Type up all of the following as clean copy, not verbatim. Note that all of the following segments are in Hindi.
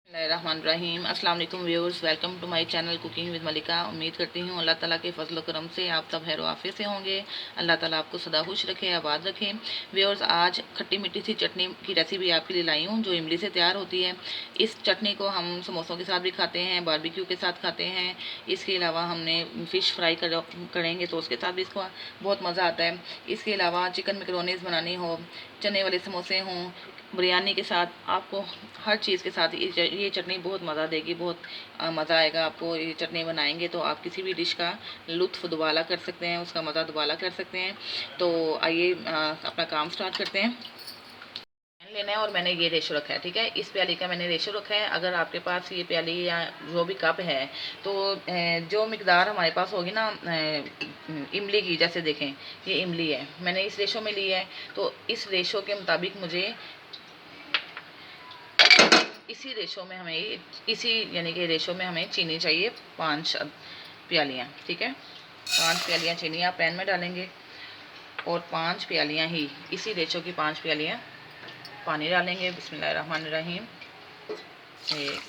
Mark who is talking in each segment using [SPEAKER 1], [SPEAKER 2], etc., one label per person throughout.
[SPEAKER 1] रहीम अस्सलाम वालेकुम viewers, welcome to my channel cooking with Malika. उम्मीद करती हूँ अल्लाह ताला के फजल करम से आप सब खैर आफियत से होंगे। अल्लाह ताला आपको सदा खुश रखे, आबाद रखे। व्यूअर्स, आज खट्टी मीठी सी चटनी की रेसिपी आपके लिए लाई हूँ जो इमली से तैयार होती है। इस चटनी को हम समोसों के साथ भी खाते हैं, बारबेक्यू के साथ खाते हैं। इसके अलावा हमने फ़िश फ्राई करेंगे तो उसके साथ भी इसको बहुत मज़ा आता है। इसके अलावा चिकन मैकरोनीज़ बनानी हो, चने वाले समोसे हों, बिरयानी के साथ, आपको हर चीज़ के साथ ये चटनी बहुत मज़ा देगी। बहुत मज़ा आएगा आपको। ये चटनी बनाएंगे तो आप किसी भी डिश का लुत्फ़ दुबाला कर सकते हैं, उसका मज़ा दुबाला कर सकते हैं। तो आइए अपना काम स्टार्ट करते हैं। पैन लेना है और मैंने ये रेशो रखा है, ठीक है। इस प्याली का मैंने रेशो रखा है। अगर आपके पास ये प्याली या जो भी कप है तो जो मिकदार हमारे पास होगी ना इमली की, जैसे देखें ये इमली है, मैंने इस रेशो में ली है, तो इस रेशो के मुताबिक मुझे इसी रेशो में हमें यानी कि रेशो में हमें चीनी चाहिए 5 प्यालियाँ, ठीक है। 5 प्यालियाँ चीनी आप पैन में डालेंगे और 5 प्यालियाँ ही इसी रेशो की 5 प्यालियाँ पानी डालेंगे। बिस्मिल्लाहिर्रहमानिर्रहीम। 1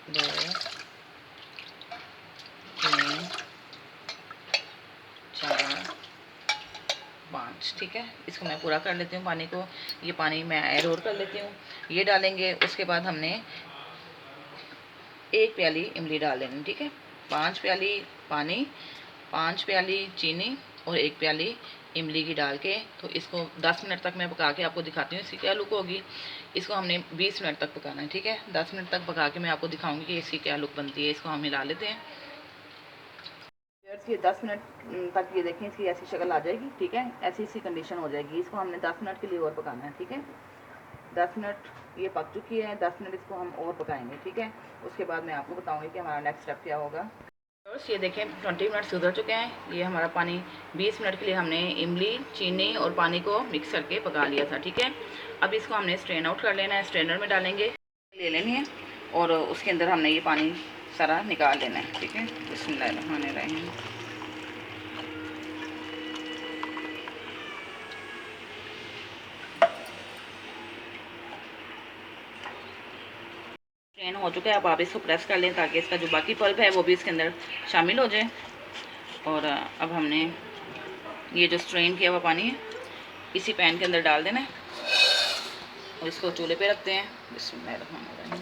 [SPEAKER 1] 2 3 4 5, ठीक है। इसको मैं पूरा कर लेती हूँ पानी को। ये पानी मैं ऐड और कर लेती हूँ। ये डालेंगे, उसके बाद हमने 1 प्याली इमली डाल लेनी, ठीक है। 5 प्याली पानी, 5 प्याली चीनी और 1 प्याली इमली की डाल के, तो इसको 10 मिनट तक मैं पका के आपको दिखाती हूँ इसकी क्या लुक होगी। इसको हमने 20 मिनट तक पकाना है, ठीक है। 10 मिनट तक पका के मैं आपको दिखाऊंगी कि इसकी क्या लुक बनती है। इसको हम मिला लेते हैं। ये 10 मिनट तक ये देखें इसकी ऐसी शक्ल आ जाएगी, ठीक है। ऐसी सी कंडीशन हो जाएगी। इसको हमने 10 मिनट के लिए और पकाना है, ठीक है। 10 मिनट ये पक चुकी है। 10 मिनट इसको हम और पकाएंगे, ठीक है। उसके बाद मैं आपको बताऊंगी कि हमारा नेक्स्ट स्टेप क्या होगा। बस ये देखें 20 मिनट से उधर चुके हैं। ये हमारा पानी 20 मिनट के लिए हमने इमली, चीनी और पानी को मिक्स करके पका लिया था, ठीक है। अब इसको हमने स्ट्रेन आउट कर लेना है। स्ट्रेनर में डालेंगे, ले लेनी है और उसके अंदर हमने ये पानी सारा निकाल लेना है, ठीक है। बिस्मिल्लाहिर्रहमानिर्रहीम। स्ट्रेन हो चुका है। अब आप इसको प्रेस कर लें ताकि इसका जो बाकी पल्प है वो भी इसके अंदर शामिल हो जाए। और अब हमने ये जो स्ट्रेन किया हुआ पानी है इसी पैन के अंदर डाल देना है और इसको चूल्हे पे रखते हैं। बिस्मिल्लाहिर्रहमानिर्रहीम।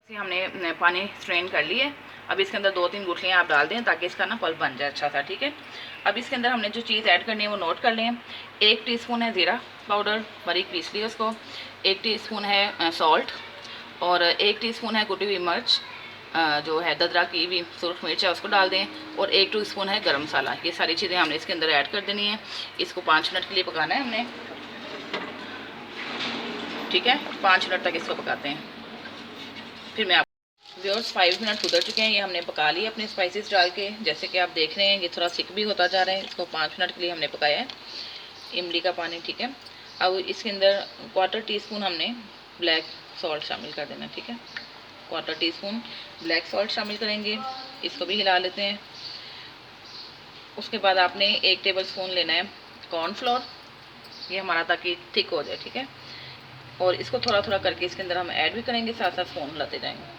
[SPEAKER 1] हमने पानी स्ट्रेन कर लिया है। अब इसके अंदर 2-3 गुठलियाँ आप डाल दें ताकि इसका ना पल्प बन जाए अच्छा सा, ठीक है। अब इसके अंदर हमने जो चीज़ ऐड करनी है वो नोट कर लें। 1 टीस्पून है ज़ीरा पाउडर, बारीक पीस लिया उसको। 1 टीस्पून है सॉल्ट और 1 टीस्पून है कुटी हुई मिर्च, जो है ददरा की भी सुर्ख मिर्च है उसको डाल दें। और 1 टीस्पून है गरम मसाला। ये सारी चीज़ें हमने इसके अंदर ऐड कर देनी है। इसको 5 मिनट के लिए पकाना है हमने, ठीक है। 5 मिनट तक इसको पकाते हैं। फिर मैं व्यूअर्स 5 मिनट गुजर चुके हैं। ये हमने पका लिया अपने स्पाइसेस डाल के। जैसे कि आप देख रहे हैं ये थोड़ा थिक भी होता जा रहा है। इसको 5 मिनट के लिए हमने पकाया है इमली का पानी, ठीक है। अब इसके अंदर 1/4 टीस्पून हमने ब्लैक सॉल्ट शामिल कर देना, ठीक है। 1/4 टीस्पून ब्लैक सॉल्ट शामिल करेंगे। इसको भी हिला लेते हैं। उसके बाद आपने 1 टेबल स्पून लेना है कॉर्नफ्लोर, ये हमारा ताकि थिक हो जाए, ठीक है। और इसको थोड़ा थोड़ा करके इसके अंदर हम ऐड भी करेंगे, साथ साथ स्पून हिलाते जाएंगे।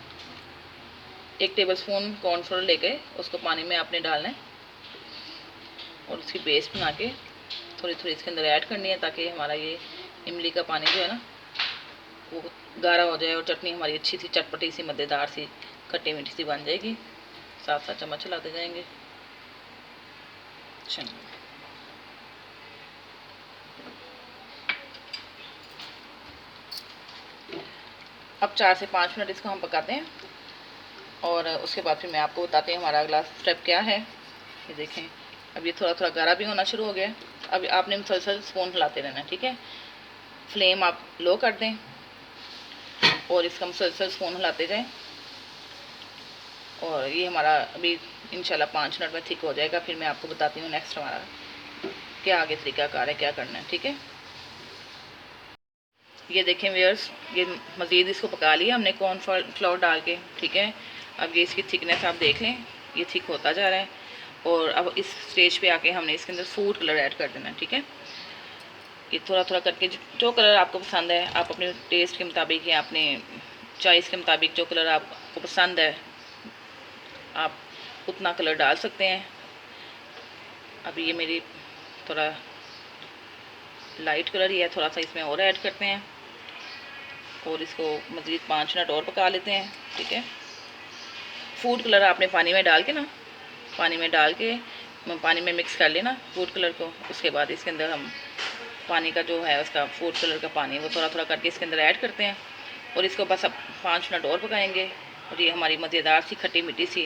[SPEAKER 1] 1 टेबल स्पून कॉर्नफ्लोर लेके उसको पानी में आपने डालना है और उसकी पेस्ट बना के थोड़ी थोड़ी इसके अंदर ऐड करनी है ताकि हमारा ये इमली का पानी जो है ना वो गाढ़ा हो जाए और चटनी हमारी अच्छी सी चटपटी सी मज़ेदार सी खट्टी मीठी सी बन जाएगी। साथ साथ चम्मच चलाते जाएंगे। अब 4 से 5 मिनट इसको हम पकाते हैं और उसके बाद फिर मैं आपको बताते हैं हमारा अगला स्टेप क्या है। ये देखें अब ये थोड़ा थोड़ा गाढ़ा भी होना शुरू हो गया। अब आपने मुसलसल स्पून हिलाते रहना, ठीक है। फ्लेम आप लो कर दें और इसका मुसलसल स्पून हिलाते जाएं और ये हमारा अभी इंशाल्लाह 5 मिनट में थिक हो जाएगा। फिर मैं आपको बताती हूँ नेक्स्ट हमारा क्या आगे तरीकाकार है, क्या करना है, ठीक है। ये देखें व्यूअर्स, ये मज़ीद इसको पका लिया हमने कॉर्नफ्लोर डाल के, ठीक है। अब ये इसकी थिकनेस आप देख लें, ये थिक होता जा रहा है। और अब इस स्टेज पे आके हमने इसके अंदर फूड कलर ऐड कर देना है, ठीक है। ये थोड़ा थोड़ा करके जो कलर आपको पसंद है, आप अपने टेस्ट के मुताबिक या अपने चॉइस के मुताबिक जो कलर आपको पसंद है आप उतना कलर डाल सकते हैं। अभी ये मेरी थोड़ा लाइट कलर ही है, थोड़ा सा इसमें और ऐड करते हैं और इसको मज़ीद 5 मिनट और पका लेते हैं। ठीक है, फूड कलर आपने पानी में डाल के ना, पानी में मिक्स कर लेना फूड कलर को। उसके बाद इसके अंदर हम पानी का जो है उसका फूड कलर का पानी वो थोड़ा थोड़ा करके इसके अंदर ऐड करते हैं और इसको बस अब 5 मिनट और पकाएंगे। और ये हमारी मज़ेदार सी खट्टी मीठी सी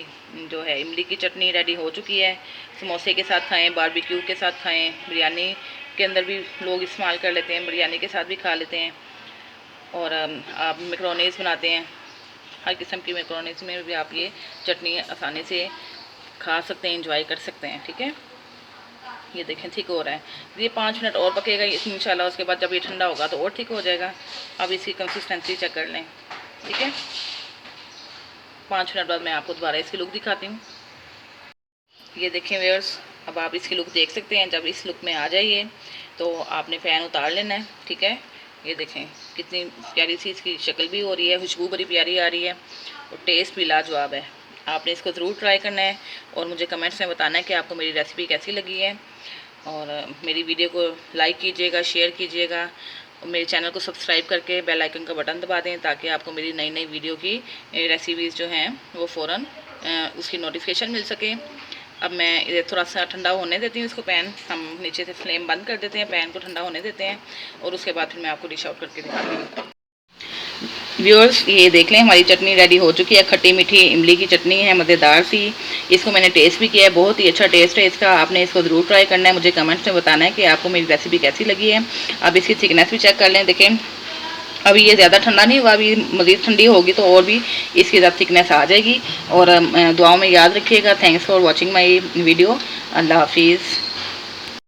[SPEAKER 1] जो है इमली की चटनी रेडी हो चुकी है। समोसे के साथ खाएं, बारबेक्यू के साथ खाएं, बिरयानी के अंदर भी लोग इस्तेमाल कर लेते हैं, बिरयानी के साथ भी खा लेते हैं। और आप मैक्रोनीज़ बनाते हैं, हर किस्म की मैक्रोनीज़ में भी आप ये चटनी आसानी से खा सकते हैं, इंजॉय कर सकते हैं। ठीक है, ये देखें ठीक हो रहा है। ये 5 मिनट और पकेगा इंशाल्लाह। उसके बाद जब ये ठंडा होगा तो और ठीक हो जाएगा। अब इसकी कंसिस्टेंसी चेक कर लें। ठीक है, 5 मिनट बाद मैं आपको दोबारा इसकी लुक दिखाती हूँ। ये देखें व्यूअर्स, अब आप इसकी लुक देख सकते हैं। जब इस लुक में आ जाइए तो आपने फ़ैन उतार लेना है। ठीक है, ये देखें कितनी प्यारी सी इसकी शक्ल भी हो रही है, खुशबू बड़ी प्यारी आ रही है और टेस्ट भी लाजवाब है। आपने इसको ज़रूर ट्राई करना है और मुझे कमेंट्स में बताना है कि आपको मेरी रेसिपी कैसी लगी है। और मेरी वीडियो को लाइक कीजिएगा, शेयर कीजिएगा और मेरे चैनल को सब्सक्राइब करके बेल आइकन का बटन दबा दें ताकि आपको मेरी नई नई वीडियो की रेसिपीज़ जो हैं वो फ़ौरन उसकी नोटिफिकेशन मिल सके। अब मैं ये थोड़ा सा ठंडा होने देती हूँ इसको। पैन हम नीचे से फ्लेम बंद कर देते हैं, पैन को ठंडा होने देते हैं और उसके बाद फिर मैं आपको डिश आउट करके दिखाती हूँ। व्यूअर्स, ये देख लें हमारी चटनी रेडी हो चुकी है। खट्टी मीठी इमली की चटनी है, मज़ेदार सी। इसको मैंने टेस्ट भी किया है, बहुत ही अच्छा टेस्ट है इसका। आपने इसको ज़रूर ट्राई करना है, मुझे कमेंट्स में बताना है कि आपको मेरी रेसिपी कैसी लगी है। अब इसकी थिकनेस भी चेक कर लें। देखें अभी ये ज़्यादा ठंडा नहीं हुआ, अभी मज़ीद ठंडी होगी तो और भी इसकी ज़्यादा थिकनेस आ जाएगी। और दुआओं में याद रखिएगा। Thanks for watching my video. अल्लाह हाफिज़।